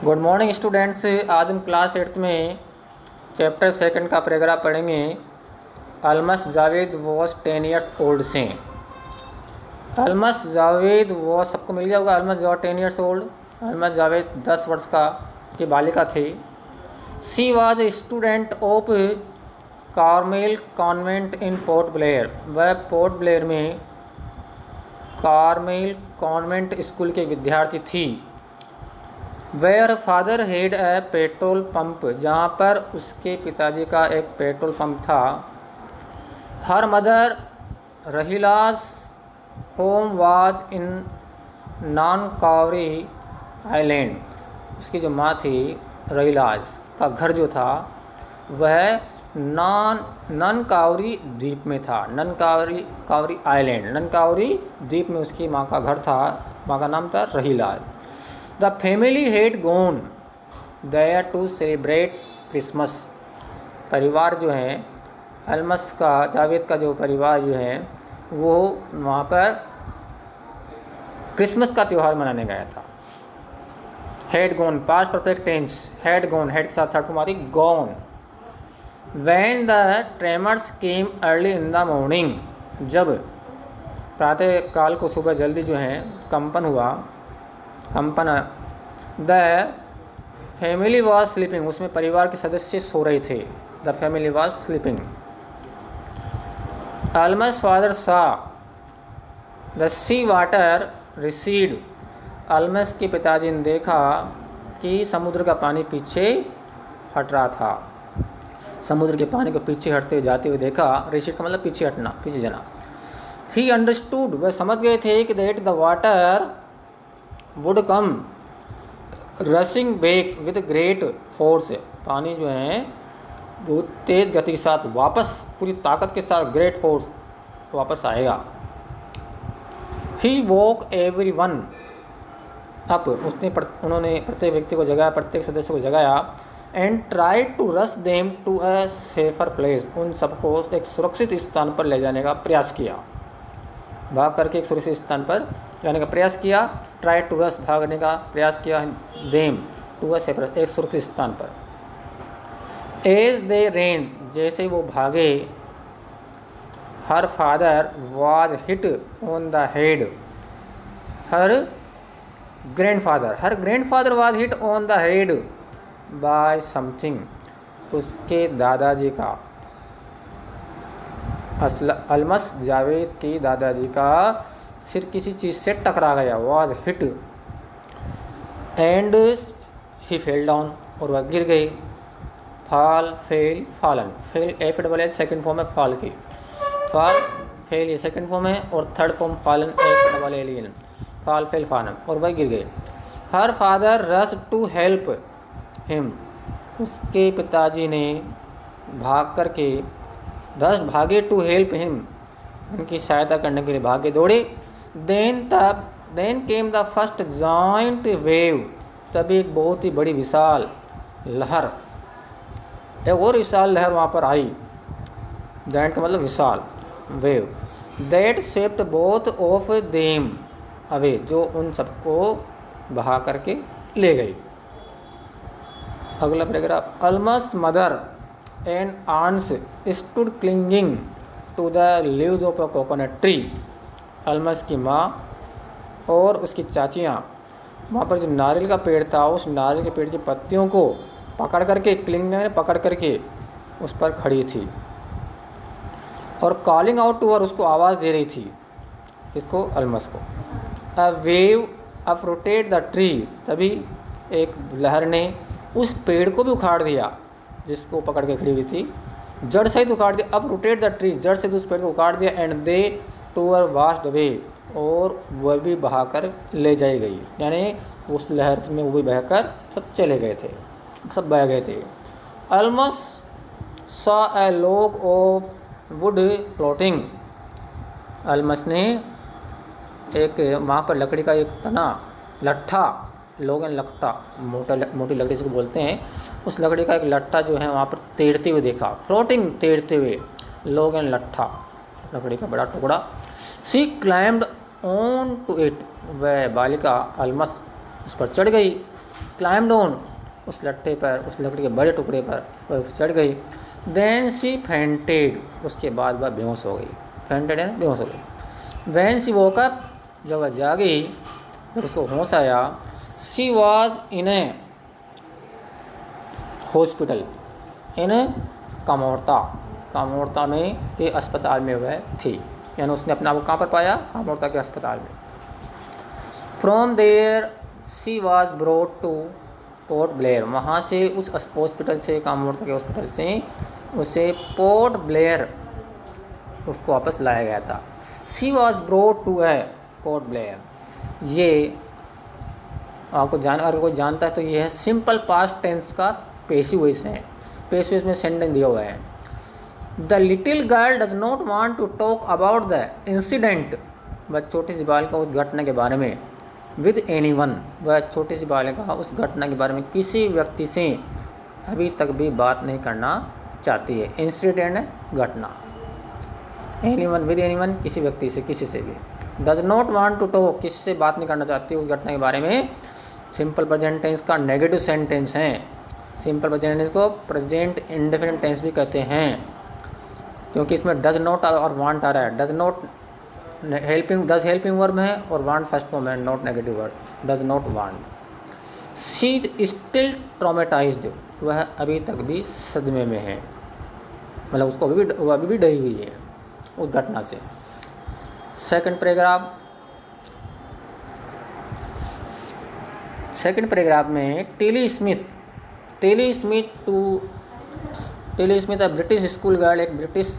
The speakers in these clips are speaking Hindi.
Good morning students. आज हम क्लास 8th में चैप्टर 2 का पैराग्राफ पढ़ेंगे। Almas Javed was 10 years old से। अलमस जावेद वॉज, सबको मिल गया होगा। Almas Javed 10 years old. अलमस जावेद 10 वर्ष की बालिका थी। She was a student of Carmel Convent in Port Blair. वह पोर्ट ब्लेयर में कार्मेल कॉन्वेंट स्कूल के विद्यार्थी थी। Where father had a petrol pump, जहाँ पर उसके पिताजी का एक पेट्रोल पंप था। Her mother Rahilas home was in नानकावरी island. उसकी जो माँ थी, रहीलास का घर जो था वह ननकावरी द्वीप में था। ननकावरी आइलैंड, ननकावरी द्वीप में उसकी माँ का घर था। माँ का नाम था Rahilas. The family had gone there to celebrate Christmas. परिवार जो है, अलमस का, जावेद का जो परिवार जो है वो वहाँ पर क्रिसमस का त्यौहार मनाने गया था। Had gone, past perfect tense. Had gone, had के साथ थर्ड फॉर्म आती gone. When the tremors came early in the morning, जब प्रातः काल को सुबह जल्दी जो है कंपन हुआ, द फैमिली वॉज स्लीपिंग, उसमें परिवार के सदस्य सो रहे थे। The family was sleeping. Almas father saw the sea water recede. Almas के पिताजी ने देखा कि समुद्र का पानी पीछे हट रहा था। समुद्र के पानी को पीछे हटते हुए जाते हुए देखा। रिसीड का मतलब पीछे हटना, पीछे जाना। ही अंडरस्टूड, वह समझ गए थे कि that the water would come rushing back with great force. पानी जो है बहुत तेज गति के साथ वापस, पूरी ताकत के साथ, ग्रेट फोर्स वापस आएगा। He woke every one up, उन्होंने प्रत्येक व्यक्ति को जगाया, प्रत्येक सदस्य को जगाया। And try to rush them to a safer place, उन सबको एक सुरक्षित स्थान पर ले जाने का प्रयास किया। भाग करके एक सुरक्षित स्थान पर जाने का प्रयास किया। ट्राई टू रस, भागने का प्रयास किया। देम टू अ सेफर, एक सुरक्षित स्थान पर। एज दे रेन, जैसे वो भागे। Her father was hit on the head. Her grandfather was hit on the head by something, उसके दादाजी का, अलमस जावेद की दादाजी का सिर किसी चीज़ से टकरा गया। Was hit and he fell down, और वह गिर गई। Fall, fell, fallen. Fell F double H second form है फॉल की। फॉल, फेल ये सेकेंड फॉर्म है, और third form fallen F double L. Fall, fell, fallen, और वह गिर गई। Her father rush to help him, उसके पिताजी ने भाग करके, रश भागे, टू हेल्प हिम, उनकी सहायता करने के लिए भागे, दौड़े। Then came the first joint wave, तभी एक बहुत ही बड़ी विशाल लहर, एक और विशाल लहर वहाँ पर आई। दैन का मतलब विशाल, wave. That swept both of them away, जो उन सबको बहा करके ले गई। अगला पैराग्राफ। Almas mother and aunts stood clinging to the leaves of a coconut tree. Almas की माँ और उसकी चाचियाँ वहाँ पर जो नारियल का पेड़ था, उस नारियल के पेड़ की पत्तियों को पकड़ करके, क्लिंगिंग पकड़ करके उस पर खड़ी थी, और कॉलिंग आउट टू हर, उसको आवाज़ दे रही थी। इसको, अलमस को। अ वेव अप्रोटेड द ट्री, तभी एक लहर ने उस पेड़ को भी उखाड़ दिया जिसको पकड़ के खड़ी हुई थी, जड़ सहित उखाड़ दिया। अब रोटेट द ट्री, जड़ से उस पेड़ को उखाड़ दिया। And they tour washed away, और वह भी बहाकर ले जाई गई, यानी उस लहर में वो भी बहकर सब चले गए थे, सब बह गए थे। Almas saw a log of would floating, Almas ने एक वहाँ पर लकड़ी का एक तना, लट्ठा, लोग एंड लट्ठा, मोटी लकड़ी से बोलते हैं, उस लकड़ी का एक लट्ठा जो है वहाँ पर तैरते हुए देखा। फ्लोटिंग, तैरते हुए, लोग एंड लट्ठा, लकड़ी का बड़ा टुकड़ा। सी क्लाइम्ड ऑन टू इट, वह बालिका अलमस उस पर चढ़ गई। क्लाइम डाउन, उस लट्ठे पर, उस लकड़ी के बड़े टुकड़े पर वह चढ़ गई। देन शी फेंटेड, उसके बाद वह बेहोश हो गई। फेंटेड है बेहोश हो गई। वैन शी वोक अप, जब वह जागी, जब उसको होश आया, she was in a hospital in Kamorta, Kamorta में के अस्पताल में वह थी। यानी उसने अपने आप को कहाँ पर पाया? कामोर्ता के अस्पताल में। From there she was brought to Port Blair, वहाँ से उस हॉस्पिटल से, कामोर्ता के हॉस्पिटल से उसे पोर्ट ब्लेयर उसको वापस लाया गया था। शी वॉज ब्रोट टू है पोर्ट ब्लेयर, ये आपको अगर कोई जानता है तो ये है सिंपल पास्ट टेंस का पेसिव वॉइस है। पेसिव वॉइस में सेंटेंस दिया हुआ है। The little girl does not want to talk about the incident, वह छोटी सी बालिका उस घटना के बारे में, विद एनीवन, वह छोटी सी बालिका उस घटना के बारे में किसी व्यक्ति से अभी तक भी बात नहीं करना चाहती है। इंसिडेंट घटना, एनीवन विद एनीवन किसी व्यक्ति से, किसी से भी। Does not want to talk किसी से बात नहीं करना चाहती उस घटना के बारे में। सिंपल प्रेजेंट टेंस का नेगेटिव सेंटेंस है। सिंपल प्रेजेंट टेंस को प्रेजेंट इंडेफिनिट टेंस भी कहते हैं, क्योंकि इसमें डज नॉट और वांट आ रहा है। Does not helping, does helping verb है और वांट फर्स्ट फॉर्म है, not negative verb. Does not want. She still traumatised, वह अभी तक भी सदमे में है, मतलब उसको अभी भी डरी हुई है उस घटना से। सेकंड पैराग्राफ, सेकंड पैराग्राफ में Tilly Smith British school girl, एक ब्रिटिश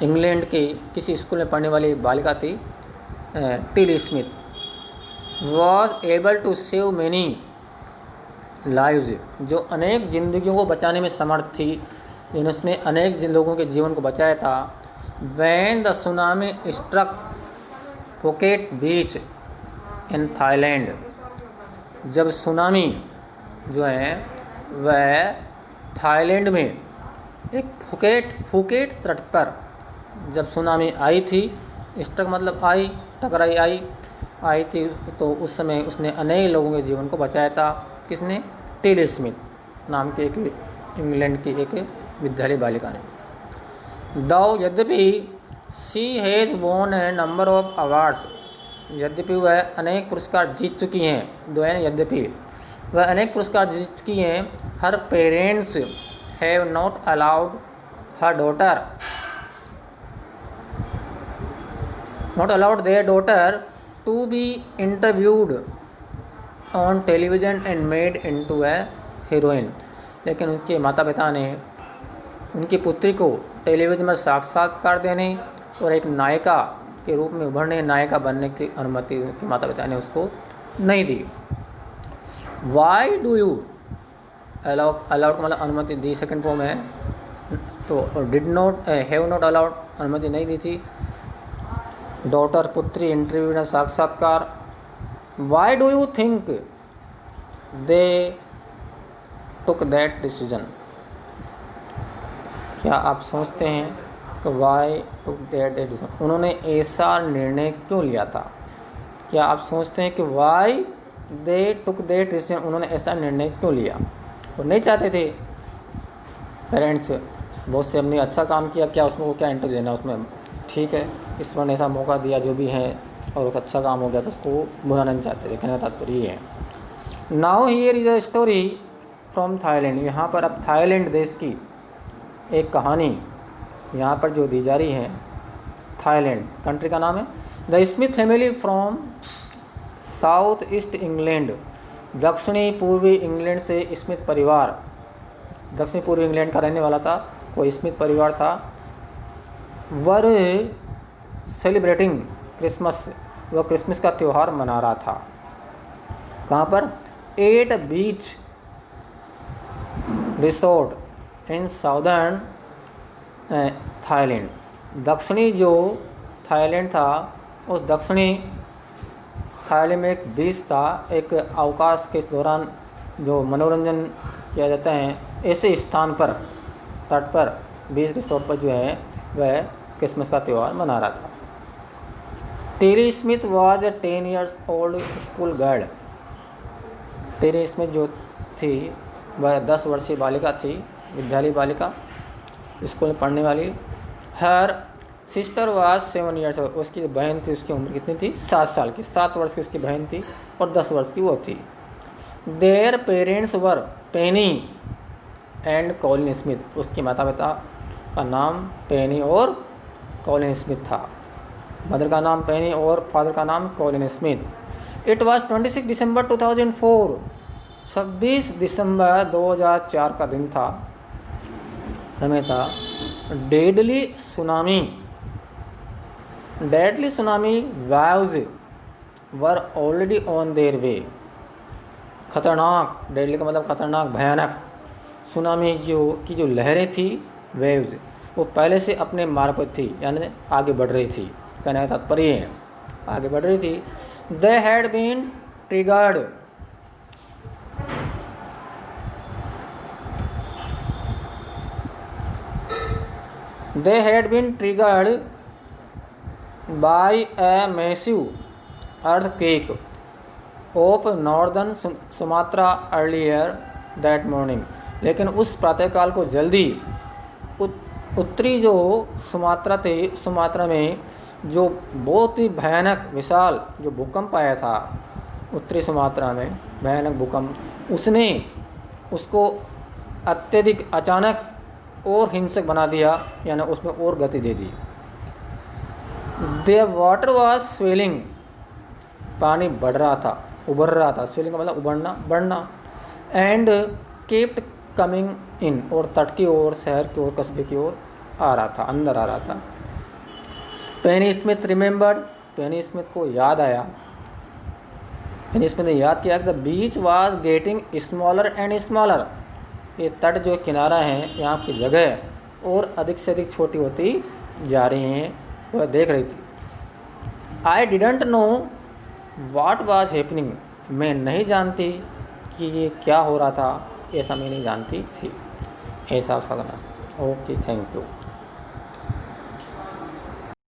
इंग्लैंड के किसी स्कूल में पढ़ने वाली बालिका थी। Tilly Smith was able to save many lives, जो अनेक जिंदगियों को बचाने में समर्थ थी, जिन्होंने अनेक लोगों के जीवन को बचाया था। When the tsunami struck Phuket beach in Thailand, जब सुनामी जो है वह थाईलैंड में एक फुकेट तट पर जब सुनामी आई थी, स्ट्रक मतलब आई, टकराई, आई थी, तो उस समय उसने अनेक लोगों के जीवन को बचाया था। किसने? टेली स्मिथ नाम की एक इंग्लैंड की एक विद्यालय बालिका ने। दाउ यद्यपि she has won A number of awards, यद्यपि वह अनेक पुरस्कार जीत चुकी हैं। दो है यद्यपि वह अनेक पुरस्कार जीत चुकी हैं। Her parents have not allowed her daughter, not allowed their daughter to be interviewed on television and made into a heroine, लेकिन उनके माता पिता ने उनकी पुत्री को टेलीविज़न में साक्षात्कार देने और एक नायिका के रूप में उभरने, नायिका बनने की अनुमति उनके माता पिता ने उसको नहीं दी। वाई डू यू अलाउड मतलब अनुमति दी, सेकंड फॉर्म है, तो did not, have not allowed अनुमति नहीं दी थी। डॉटर पुत्री, इंटरव्यू में साक्षात्कार। Why do you think they took that decision, क्या आप सोचते हैं कि वाई टुक दैट डिसीजन, उन्होंने ऐसा निर्णय क्यों लिया था? क्या आप सोचते हैं कि why they took that decision, उन्होंने ऐसा निर्णय क्यों लिया? वो नहीं चाहते थे पेरेंट्स, बहुत से हमने अच्छा काम किया, क्या उसमें वो क्या इंटरेस्ट देना उसमें, ठीक है ईश्वर ने ऐसा मौका दिया जो भी है और अच्छा काम हो गया तो उसको बुरा नहीं चाहते थे, कहने का तात्पर्य ये है। Now here is a story from Thailand, यहाँ पर अब थाईलैंड देश की एक कहानी यहाँ पर जो दी जा रही है। थाईलैंड कंट्री का नाम है। The Smith family from south east England, दक्षिणी पूर्वी इंग्लैंड से स्मिथ परिवार, दक्षिणी पूर्वी इंग्लैंड का रहने वाला था, कोई स्मिथ परिवार था। वर सेलिब्रेटिंग क्रिसमस, वह क्रिसमस का त्यौहार मना रहा था। कहाँ पर? At beach resort in southern Thailand, दक्षिणी जो थाईलैंड था उस दक्षिणी थाईलैंड में एक बीच था, एक अवकाश के दौरान जो मनोरंजन किया जाता है ऐसे स्थान पर, तट पर, बीच रिसोर्ट पर जो है वह क्रिसमस का त्यौहार मना रहा था। Tilly Smith was a 10 years old school girl, Penny Smith जो थी वह 10 वर्षीय बालिका थी, विद्यालय बालिका, स्कूल में पढ़ने वाली। हर सिस्टर वाज 7 ईयर्स, उसकी जो बहन थी उसकी उम्र कितनी थी? 7 साल की, 7 वर्ष की उसकी बहन थी और 10 वर्ष की वो थी। Their parents were Penney and Colin Smith, उसके माता पिता का नाम पेनी और कॉलिन स्मिथ था। मदर का नाम पेनी और फादर का नाम कॉलिन स्मिथ। इट वाज 26 दिसंबर 2004, 26 दिसंबर 2004 का दिन था, समय था। Deadly tsunami waves were already on their way. खतरनाक, डेडली का मतलब खतरनाक, भयानक। सुनामी जो लहरें थी, वेव्स, वो पहले से अपने मार्ग पर थी, यानी आगे बढ़ रही थी, कहने का तात्पर्य है आगे बढ़ रही थी। They had been triggered by a massive earthquake of northern Sumatra earlier that morning। लेकिन उस प्रातःकाल को जल्दी उत्तरी जो सुमात्रा में जो बहुत ही भयानक विशाल जो भूकंप आया था, उत्तरी सुमात्रा में भयानक भूकंप, उसने उसको अत्यधिक अचानक और हिंसक बना दिया, यानी उसमें और गति दे दी। द वाटर वाज स्वेलिंग, पानी बढ़ रहा था, उभर रहा था। स्वेलिंग का मतलब उभरना, बढ़ना। एंड केप्ट कमिंग इन, और तट की ओर, शहर की ओर, कस्बे की ओर आ रहा था, अंदर आ रहा था। पेनी स्मिथ रिमेंबर्ड, पेनी स्मिथ को याद आया, पेनी स्मिथ ने याद किया, the beach was getting smaller and smaller, ये तट जो किनारा है, यहाँ की जगह और अधिक से अधिक छोटी होती जा रही हैं, वह देख रही थी। I didn't know what was happening, मैं नहीं जानती कि ये क्या हो रहा था, ऐसा मैं नहीं जानती थी। ऐसा फगना। Okay, thank you.